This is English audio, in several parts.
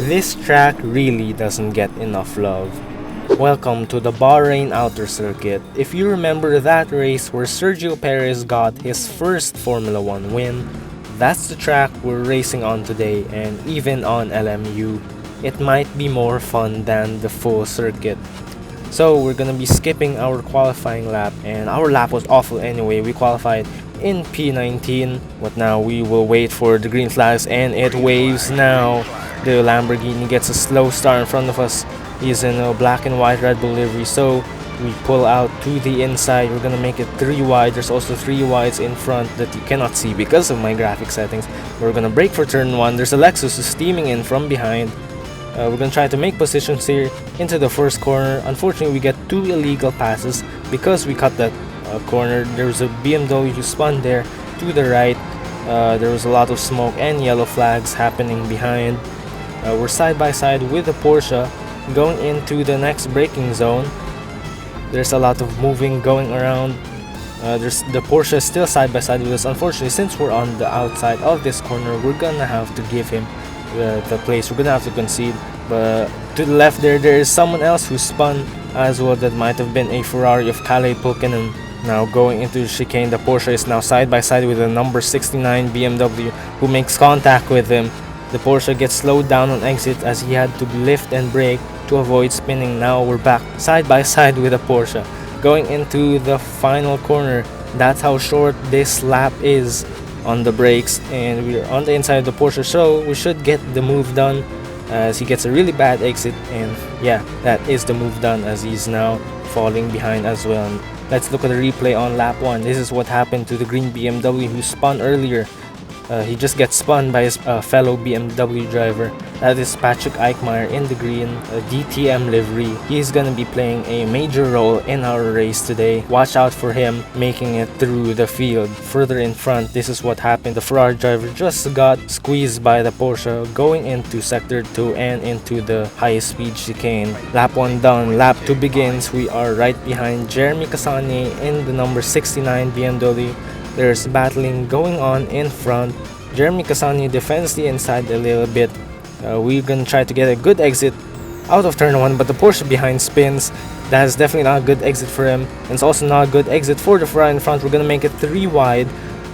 This track really doesn't get enough love. Welcome to the Bahrain Outer Circuit. If you remember that race where Sergio Perez got his first Formula 1 win, that's the track we're racing on today, and even on LMU, it might be more fun than the full circuit. So we're gonna be skipping our qualifying lap, and our lap was awful anyway. We qualified in P19, but now we will wait for the green flags, and it waves now. The Lamborghini gets a slow start in front of us. He's in a black and white Red Bull livery, so we pull out to the inside. We're gonna make it 3 wide. There's also 3 wides in front that you cannot see because of my graphic settings. We're gonna brake for turn 1. There's a Lexus who's steaming in from behind. We're gonna try to make positions here into the first corner. Unfortunately, we get 2 illegal passes because we cut that corner. There was a BMW who spun there to the right. There was a lot of smoke and yellow flags happening behind. We're side by side with the Porsche going into the next braking zone. There's a lot of moving going around. There's the Porsche still side by side with us. Unfortunately, since we're on the outside of this corner, we're gonna have to give him the place. We're gonna have to concede. But to the left there is someone else who spun as well. That might have been a Ferrari of Kalle Pulkkinen. Now going into the chicane, the Porsche is now side by side with the number 69 BMW who makes contact with him. The Porsche gets slowed down on exit as he had to lift and brake to avoid spinning. Now we're back side by side with the Porsche going into the final corner. That's how short this lap is on the brakes, and we're on the inside of the Porsche, so we should get the move done as he gets a really bad exit. And yeah, that is the move done as he's now falling behind as well. Let's look at the replay on lap 1. This is what happened to the green BMW who spun earlier. He just gets spun by his fellow BMW driver. That is Patrick Eichmeyer in the green DTM livery. He's gonna be playing a major role in our race today. Watch out for him making it through the field. Further in front, this is what happened. The Ferrari driver just got squeezed by the Porsche going into sector 2 and into the high-speed chicane. Lap 1 done. Lap 2 begins. We are right behind Jeremy Cassani in the number 69 BMW. There's battling going on in front. Jeremy Cassani defends the inside a little bit. We're gonna try to get a good exit out of turn 1, but the Porsche behind spins. That is definitely not a good exit for him, and it's also not a good exit for the Ferrari in front. We're gonna make it 3 wide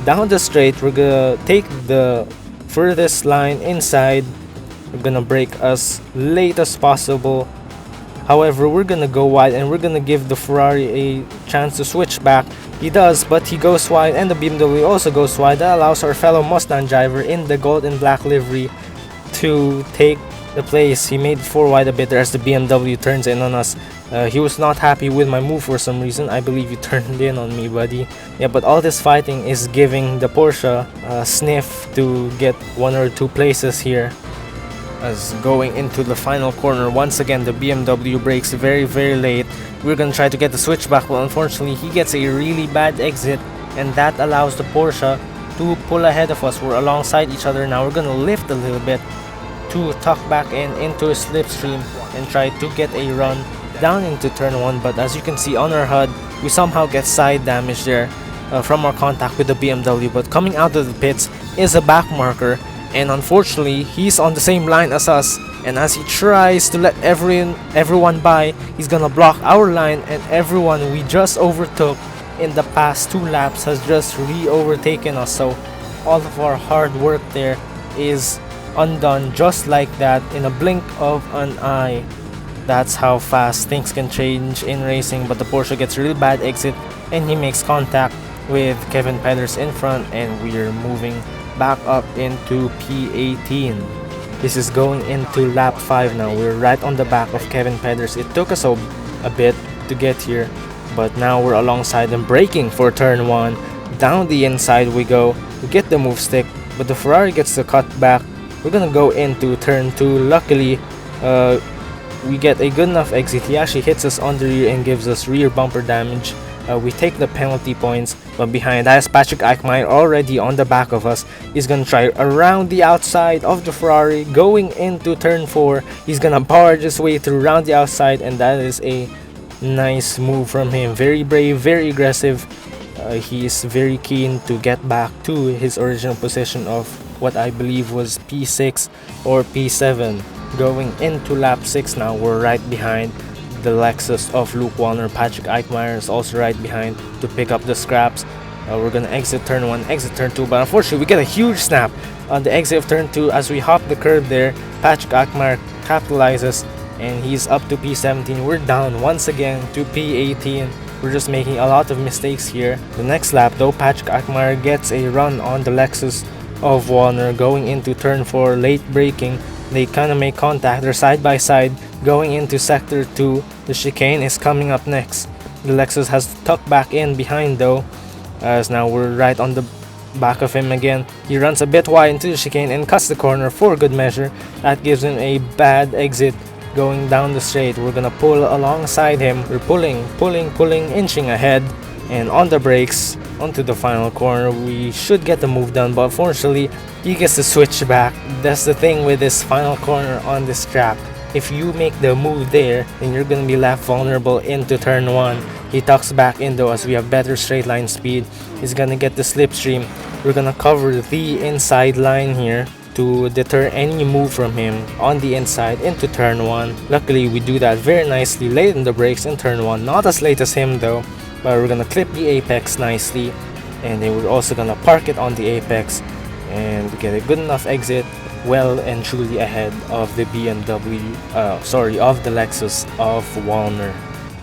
down the straight. We're gonna take the furthest line inside. We're gonna brake as late as possible. However, we're gonna go wide and we're gonna give the Ferrari a chance to switch back. He does, but he goes wide, and the BMW also goes wide. That allows our fellow Mustang driver in the gold and black livery to take the place. He made 4 wide a bit there as the BMW turns in on us. He was not happy with my move for some reason. I believe you turned in on me, buddy. Yeah, but all this fighting is giving the Porsche a sniff to get 1 or 2 places here. As going into the final corner, once again the BMW brakes very late. We're gonna try to get the switchback, but unfortunately he gets a really bad exit, and that allows the Porsche to pull ahead of us. We're alongside each other now. We're gonna lift a little bit to tuck back in into a slipstream and try to get a run down into turn 1, but as you can see on our HUD, we somehow get side damage there from our contact with the BMW. But coming out of the pits is a back marker, and unfortunately he's on the same line as us, and as he tries to let everyone by, he's gonna block our line, and everyone we just overtook in the past 2 laps has just re-overtaken us. So all of our hard work there is undone just like that in a blink of an eye. That's how fast things can change in racing. But the Porsche gets a really bad exit and he makes contact with Kevin Peders in front, and we're moving back up into P18. This is going into lap 5 now. We're right on the back of Kevin Peders. It took us a bit to get here, but now we're alongside them, braking for turn 1. Down the inside we go. We get the move stick, but the Ferrari gets the cut back. We're gonna go into turn 2. Luckily, we get a good enough exit. He actually hits us on the rear and gives us rear bumper damage. We take the penalty points, but behind that is Patrick Eichmeyer already on the back of us. He's gonna try around the outside of the Ferrari going into turn 4. He's gonna barge his way through around the outside, and that is a nice move from him. Very brave, very aggressive. He is very keen to get back to his original position of what I believe was P6 or P7. Going into lap 6 now, we're right behind the Lexus of Luke Warner. Patrick Eichmeyer is also right behind to pick up the scraps. We're gonna exit turn 1, exit turn 2, but unfortunately we get a huge snap on the exit of turn 2 as we hop the curb there. Patrick Eichmeyer capitalizes and he's up to P17. We're down once again to P18. We're just making a lot of mistakes here. The next lap though, Patrick Eichmeyer gets a run on the Lexus of Warner going into turn 4, late braking. They kind of make contact, they're side by side going into sector 2. The chicane is coming up next. The Lexus has tucked back in behind though, as now we're right on the back of him again. He runs a bit wide into the chicane and cuts the corner for good measure. That gives him a bad exit going down the straight. We're gonna pull alongside him. We're pulling, inching ahead, and on the brakes onto the final corner. We should get the move done, but unfortunately he gets to switch back. That's the thing with this final corner on this track. If you make the move there, then you're gonna be left vulnerable into turn 1. He tucks back in though as we have better straight line speed. He's gonna get the slipstream. We're gonna cover the inside line here to deter any move from him on the inside into turn 1. Luckily we do that very nicely late in the brakes in turn 1. Not as late as him though, but we're gonna clip the apex nicely, and then we're also gonna park it on the apex and get a good enough exit, well and truly ahead of the of the Lexus of Walner.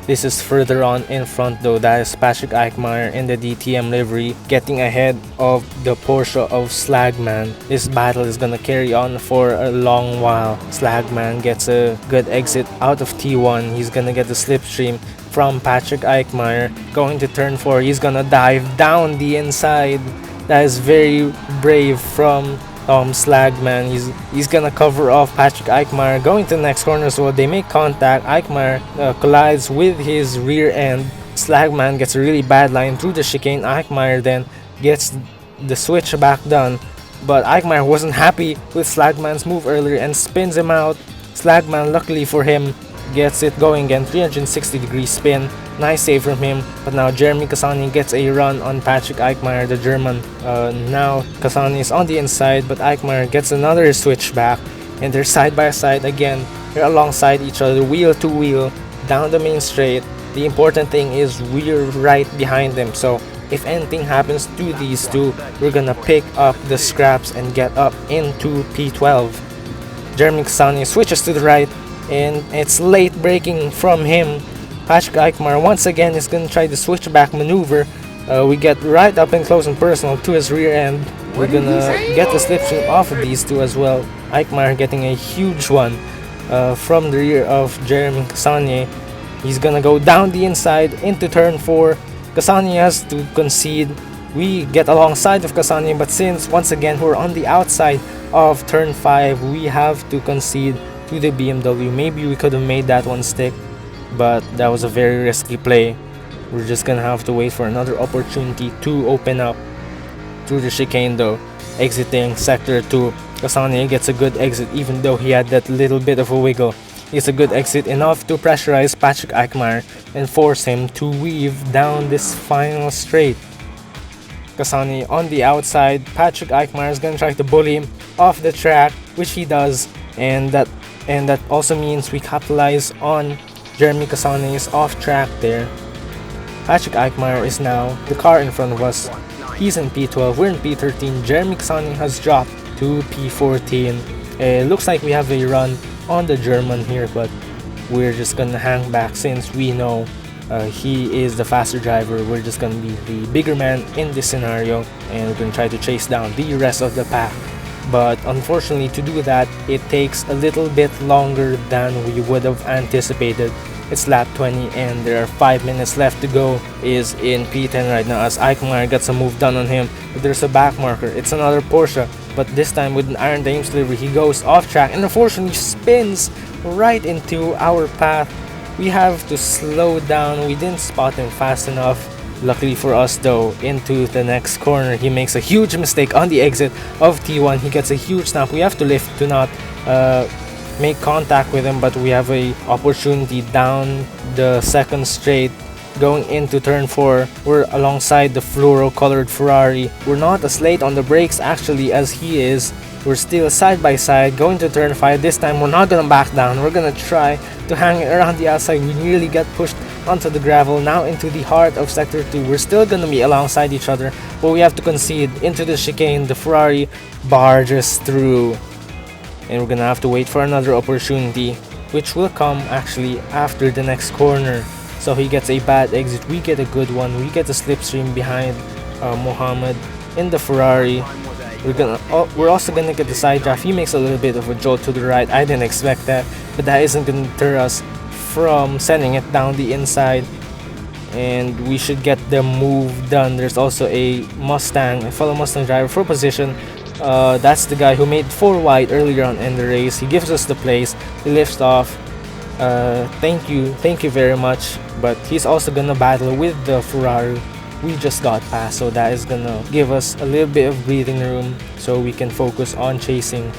This is further on in front though. That is Patrick Eichmeyer in the DTM livery getting ahead of the Porsche of Slagman. This battle is gonna carry on for a long while. Slagman gets a good exit out of T1. He's gonna get the slipstream from Patrick Eichmeyer. Going to turn 4, he's gonna dive down the inside. That is very brave from Slagman. He's gonna cover off Patrick Eichmeyer. Going to the next corner, so they make contact. Eichmeyer collides with his rear end. Slagman gets a really bad line through the chicane. Eichmeyer then gets the switch back done, but Eichmeyer wasn't happy with Slagman's move earlier and spins him out. Slagman, luckily for him, gets it going again. 360-degree spin. Nice save from him. But now Jeremy Kasani gets a run on Patrick Eichmeyer, the German. Now Kasani is on the inside, but Eichmeyer gets another switch back, and they're side by side again. They're alongside each other, wheel to wheel, down the main straight. The important thing is we're right behind them, so if anything happens to these two, we're gonna pick up the scraps and get up into P12. Jeremy Kasani switches to the right, and it's late braking from him. Patrick Eichmeyer once again is going to try the switchback maneuver. We get right up and close and personal to his rear end. We're going to get the slipstream off of these two as well. Eichmeyer getting a huge one from the rear of Jeremy Kasani. He's going to go down the inside into turn 4. Kasani has to concede. We get alongside of Kasani, but since once again we're on the outside of turn 5, we have to concede to the BMW. Maybe we could have made that one stick, but that was a very risky play. We're just gonna have to wait for another opportunity to open up through the chicane though. Exiting sector 2, Kasani gets a good exit even though he had that little bit of a wiggle. It's a good exit, enough to pressurize Patrick Eichmeyer and force him to weave down this final straight. Kasani on the outside. Patrick Eichmeyer is gonna try to bully him off the track, which he does, and that also means we capitalize on Jeremy Kasani's off track there. Patrick Eichmeyer is now the car in front of us. He's in P12, we're in P13. Jeremy Kasani has dropped to P14. It looks like we have a run on the German here, but we're just gonna hang back since we know he is the faster driver. We're just gonna be the bigger man in this scenario, and we're gonna try to chase down the rest of the pack. But unfortunately, to do that, it takes a little bit longer than we would have anticipated. It's lap 20 and there are 5 minutes left to go. Is in P10 right now as Eichmeyer gets a move done on him. But there's a back marker. It's another Porsche, but this time with an Iron Dames delivery. He goes off track and unfortunately spins right into our path. We have to slow down. We didn't spot him fast enough. Luckily for us though, into the next corner, he makes a huge mistake on the exit of T1. He gets a huge snap. We have to lift to not make contact with him, but we have a opportunity down the second straight. Going into turn 4, we're alongside the fluoro colored Ferrari. We're not as late on the brakes actually as he is. We're still side by side, going to turn 5. This time we're not gonna back down. We're gonna try to hang it around the outside. We nearly got pushed onto the gravel, now into the heart of sector 2. We're still gonna be alongside each other, but we have to concede into the chicane. The Ferrari barges through, and we're gonna have to wait for another opportunity, which will come actually after the next corner. So he gets a bad exit, we get a good one. We get a slipstream behind Mohammed in the Ferrari. We're also gonna get the side draft. He makes a little bit of a jolt to the right. I didn't expect that, but that isn't gonna deter us from sending it down the inside, and we should get the move done. There's also a fellow Mustang driver for position. That's the guy who made 4 wide earlier on in the race. He gives us the place. He lifts off. Thank you very much. But he's also gonna battle with the Ferrari we just got past, so that is gonna give us a little bit of breathing room so we can focus on chasing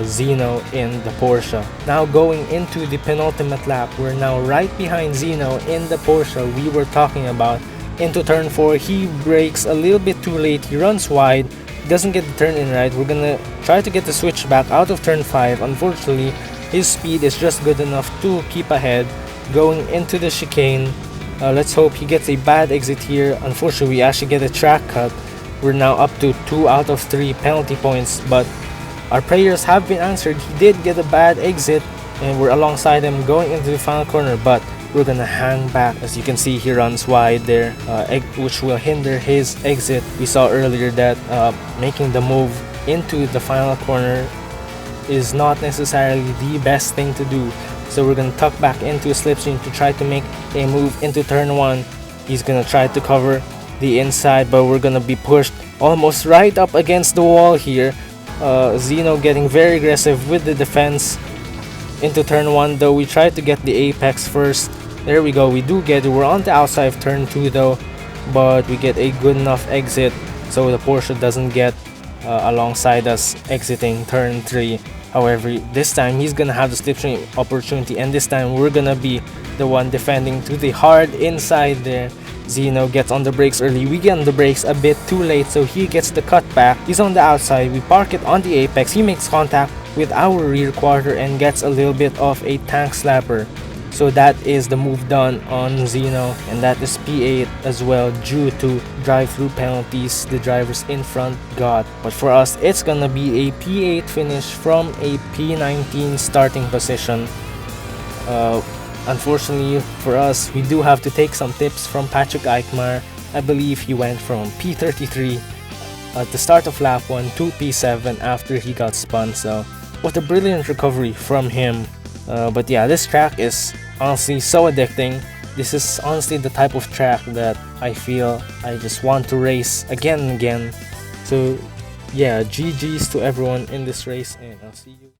Zeno in the Porsche. Now going into the penultimate lap, we're now right behind Zeno in the Porsche we were talking about. Into turn 4, he brakes a little bit too late. He runs wide, doesn't get the turn in right. We're gonna try to get the switch back out of turn 5. Unfortunately, his speed is just good enough to keep ahead. Going into the chicane, let's hope he gets a bad exit here. Unfortunately, we actually get a track cut. We're now up to 2 out of 3 penalty points, but our prayers have been answered. He did get a bad exit, and we're alongside him going into the final corner, but we're gonna hang back. As you can see, he runs wide there, which will hinder his exit. We saw earlier that making the move into the final corner is not necessarily the best thing to do. So we're gonna tuck back into a slipstream to try to make a move into turn 1. He's gonna try to cover the inside, but we're gonna be pushed almost right up against the wall here. Zeno getting very aggressive with the defense into turn 1, though we tried to get the apex first. There we go, we do get it. We're on the outside of turn 2 though, but we get a good enough exit so the Porsche doesn't get alongside us exiting turn 3. However, this time he's gonna have the slipstream opportunity, and this time we're gonna be the one defending to the hard inside there. Zeno gets on the brakes early. We get on the brakes a bit too late, so he gets the cut back. He's on the outside. We park it on the apex. He makes contact with our rear quarter and gets a little bit of a tank slapper. So that is the move done on Zeno, and that is P8 as well due to drive-through penalties the drivers in front got. But for us, it's gonna be a P8 finish from a P19 starting position. Unfortunately for us, we do have to take some tips from Patrick Eichmar. I believe he went from P33 at the start of lap 1 to P7 after he got spun, so what a brilliant recovery from him. But yeah, this track is honestly so addicting. This is honestly the type of track that I feel I just want to race again and again. So yeah, GG's to everyone in this race, and I'll see you.